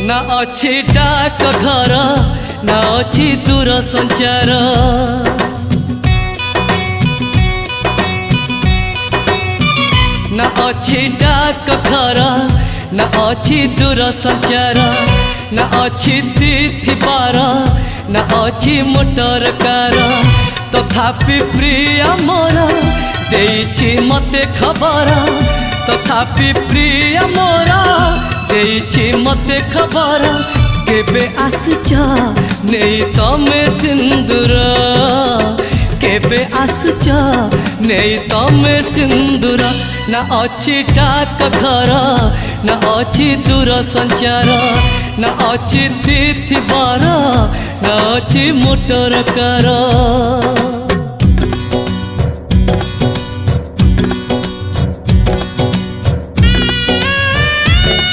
ना अच्छी डाक घर ना अच्छी दूर संचार ना अच्छी डाक घर ना अच्छी दूर संचार ना अच्छी तिथि बार ना अच्छी मोटर कार तथापि प्रिय मोर देइछि मते खबर तथापि प्रिय मोर देइछि मते खबर केबे आसुच नेई तमे सिंदूर केबे आसुच नेई तमे सिंदूर ना अच्छी डाक घर ना अच्छी दूर संचार ना अच्छी तिथि बार ना अच्छी मोटर कार।